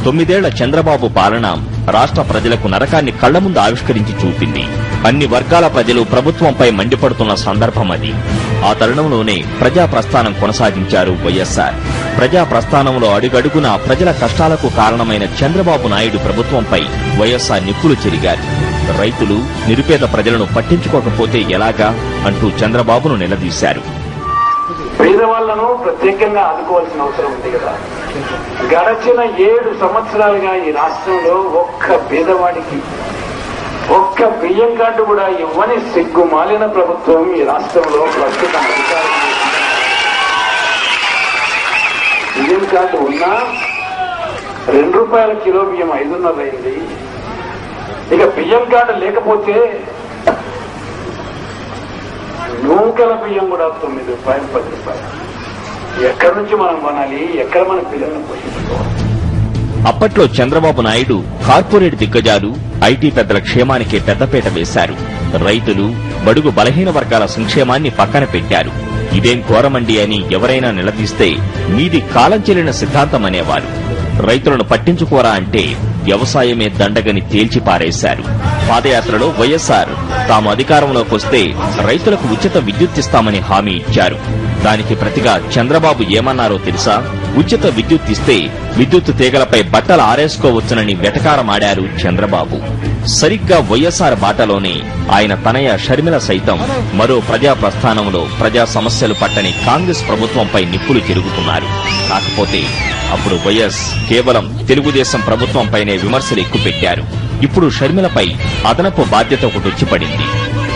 9 ఏళ్ల చంద్రబాబు పాలన రాష్ట్ర ప్రజలకు నరకాన్ని కళ్ల ముందు ఆవిష్కరించి చూపింది. అన్ని వర్గాల ప్రజలు ప్రభుత్వంపై మండిపడుతున్న సందర్భం అది. ఆ తరుణంలోనే ప్రజా ప్రస్థానం కొనసాగించారు వైఎస్ఆర్. ప్రజా ప్రస్థానంలో అడుగడుగునా ప్రజల కష్టాలకు కారణమైన చంద్రబాబు నాయుడు ప్రభుత్వంపై వైఎస్ఆర్ నిప్పులు చెరిగారు. రైతులు, నిరుపేద ప్రజలను పట్టించుకోకపోతే ఎలాగా అంటూ చంద్రబాబును నిలదీశారు. పేదవాళ్లను ప్రత్యేకంగా ఆదుకోవాల్సిన అవసరం ఉంది కదా. గడచిన 7 సంవత్సరాలుగా ఈ రాష్ట్రంలో ఒక్క పేదవాడికి ఒక్క బియ్యం కార్డు కూడా ఇవ్వని సిగ్గుమాలిన ప్రభుత్వం ఈ రాష్ట్రంలో ప్రస్తుతం బియ్యం కార్డు ఉన్నా ₹2 కిలో బియ్యం 5.5 అయింది. ఇక బియ్యం కార్డు లేకపోతే నూకల బియ్యం కూడా ₹9, ₹10. ఎక్కడి నుంచి మనం కొనాలి? ఎక్కడ మన పిల్లలను పోషించుకోవాలి? అప్పట్లో చంద్రబాబు నాయుడు కార్పొరేట్ దిగ్గజాలు, ఐటీ పెద్దల క్షేమానికే పెద్దపీట వేశారు. రైతులు, బడుగు బలహీన వర్గాల సంక్షేమాన్ని పక్కన పెట్టారు. ఇదేం ఘోరమండి అని ఎవరైనా నిలదీస్తే మీది కాలం చెల్లిన సిద్ధాంతం అనేవారు. రైతులను పట్టించుకోరా అంటే వ్యవసాయమే దండగని తేల్చిపారేశారు. పాదయాత్రలో వైఎస్ఆర్ తాము అధికారంలోకి వస్తే రైతులకు ఉచిత విద్యుత్ హామీ ఇచ్చారు. దానికి ప్రతిగా చంద్రబాబు ఏమన్నారో తెలుసా? ఉచిత విద్యుత్ ఇస్తే విద్యుత్ తీగలపై బట్టలు ఆరేసుకోవచ్చునని వెటకారమాడారు చంద్రబాబు. సరిగ్గా వైఎస్ఆర్ బాటలోనే ఆయన తనయ షర్మిల సైతం మరో ప్రజా ప్రస్థానంలో ప్రజా సమస్యలు పట్టని కాంగ్రెస్ ప్రభుత్వంపై నిప్పులు చెరుగుతున్నారు. కాకపోతే అప్పుడు వైఎస్ కేవలం తెలుగుదేశం ప్రభుత్వంపైనే విమర్శలు ఎక్కుపెట్టారు. ఇప్పుడు షర్మిలపై అదనపు బాధ్యత ఒకటొచ్చి పడింది.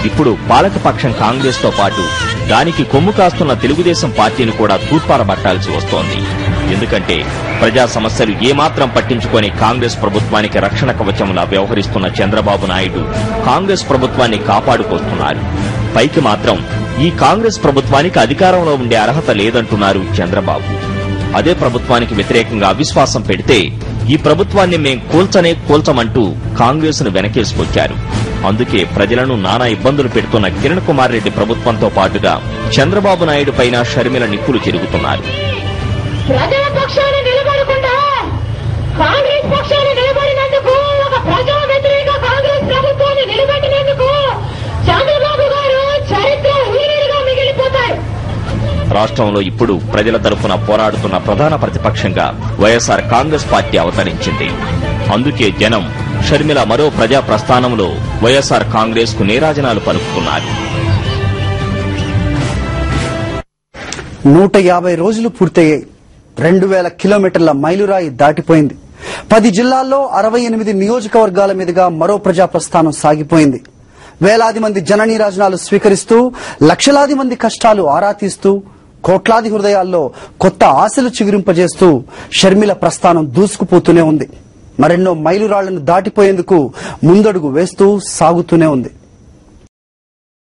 ఇప్పుడు పాలకపక్షం కాంగ్రెస్ తో పాటు దానికి కొమ్ము కాస్తున్న తెలుగుదేశం పార్టీని కూడా తూర్పారబట్టాల్సి వస్తోంది. ఎందుకంటే ప్రజా సమస్యలు ఏమాత్రం పట్టించుకొని కాంగ్రెస్ ప్రభుత్వానికి రక్షణ కవచంలా వ్యవహరిస్తున్న చంద్రబాబు నాయుడు కాంగ్రెస్ ప్రభుత్వాన్ని కాపాడుకొస్తున్నారు. పైకి మాత్రం ఈ కాంగ్రెస్ ప్రభుత్వానికి అధికారంలో ఉండే అర్హత లేదంటున్నారు చంద్రబాబు. అదే ప్రభుత్వానికి వ్యతిరేకంగా అవిశ్వాసం పెడితే ఈ ప్రభుత్వాన్ని మేం కూల్చమంటూ కాంగ్రెస్ ను వెనకేసుకొచ్చారు. అందుకే ప్రజలను నానా ఇబ్బందులు పెడుతున్న కిరణ్ కుమార్ రెడ్డి ప్రభుత్వంతో పాటుగా చంద్రబాబు నాయుడు పైన షర్మిల నిప్పులు చెరుగుతున్నారు. ప్రజల పక్షాన నిలబడకుండా కాంగ్రెస్ పక్షాన నిలబడినందుకు, ఒక ప్రజా వ్యతిరేక కాంగ్రెస్ ప్రభుత్వాన్ని నిలబెట్టినందుకు చంద్రబాబు గారు చరిత్రహీనులుగా మిగిలిపోతారు. రాష్ట్రంలో ఇప్పుడు ప్రజల తరఫున పోరాడుతున్న ప్రధాన ప్రతిపక్షంగా వైఎస్ఆర్ కాంగ్రెస్ పార్టీ అవతరించింది. అందుకే జనం షర్మిల మరో ప్రజా ప్రస్థానంలో వైఎస్ఆర్ కాంగ్రెస్ కు నీరాజనాలు పలుకుతున్నారు. 150 రోజులు పూర్తయ్యాయి. 2000 కిలోమీటర్ల మైలురాయి దాటిపోయింది. 10 జిల్లాల్లో 68 నియోజకవర్గాల మీదుగా మరో ప్రజా ప్రస్థానం సాగిపోయింది. వేలాది మంది జన నీరాజనాలు స్వీకరిస్తూ, లక్షలాది మంది కష్టాలు ఆరా తీస్తూ, కోట్లాది హృదయాల్లో కొత్త ఆశలు చిగురింపజేస్తూ షర్మిల ప్రస్థానం దూసుకుపోతూనే ఉంది. మరెన్నో మైలురాళ్లను దాటిపోయేందుకు ముందడుగు వేస్తూ సాగుతూనే ఉంది.